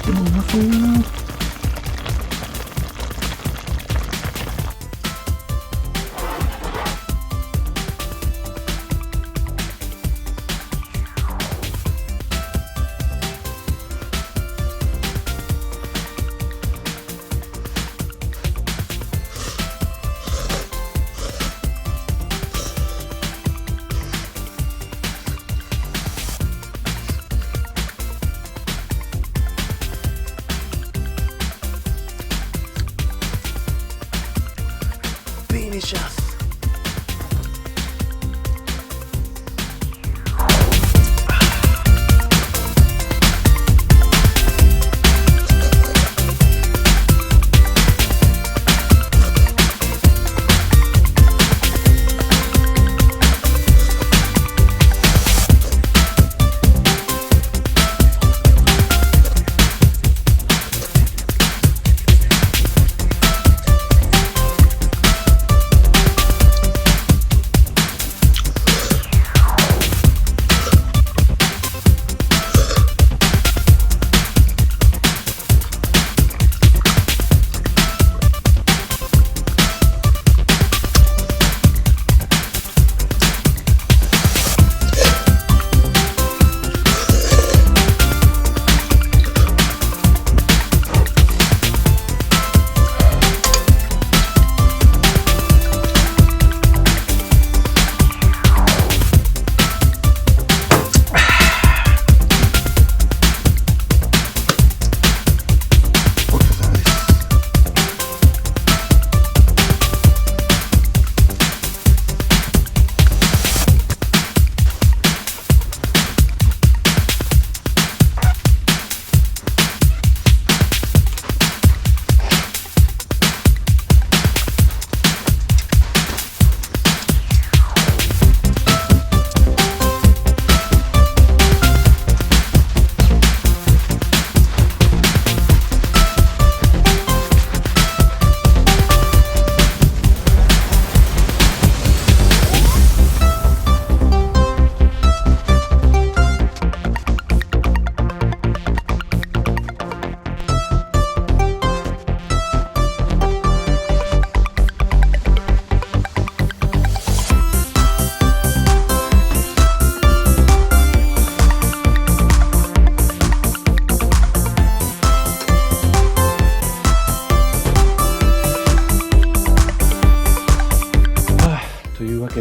ってもうまそう。美味シャス。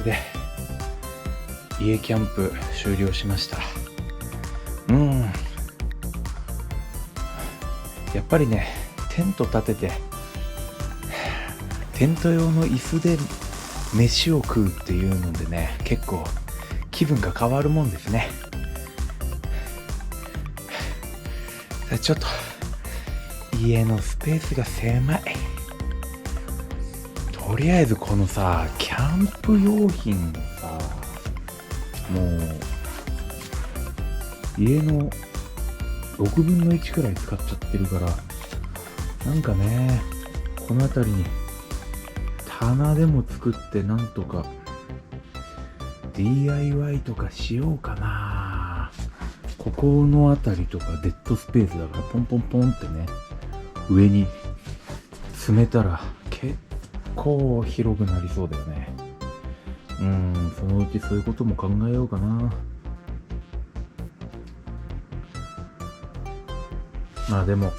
で家キャンプ終了しました。やっぱりね、テント立ててテント用の椅子で飯を食うっていうのでね、結構気分が変わるもんですね。ちょっと家のスペースが狭い。とりあえずこのさ、キャンプ用品をさ、もう家の6分の1くらい使っちゃってるから、なんかね、この辺りに棚でも作ってなんとか DIY とかしようかな。ここの辺りとかデッドスペースだからポンポンポンってね、上に詰めたら結構広くなりそうだよね。そのうちそういうことも考えようかな。まあでも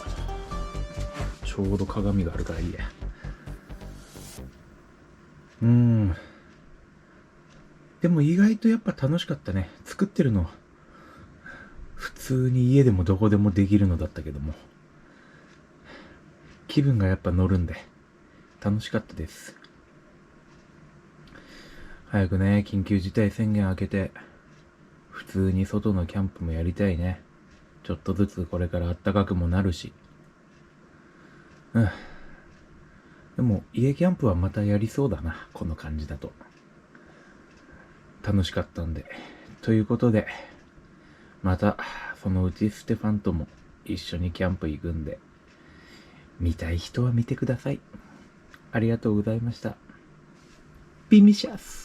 ちょうど鏡があるからいいや。でも意外とやっぱ楽しかったね。作ってるの普通に家でもどこでもできるのだったけども、気分がやっぱ乗るんで楽しかったです。早くね、緊急事態宣言明けて普通に外のキャンプもやりたいね。ちょっとずつこれから暖かくもなるし。でも家キャンプはまたやりそうだな、この感じだと。楽しかったんで。ということで、またそのうちステファンとも一緒にキャンプ行くんで、見たい人は見てください。ありがとうございました。ビミシャス。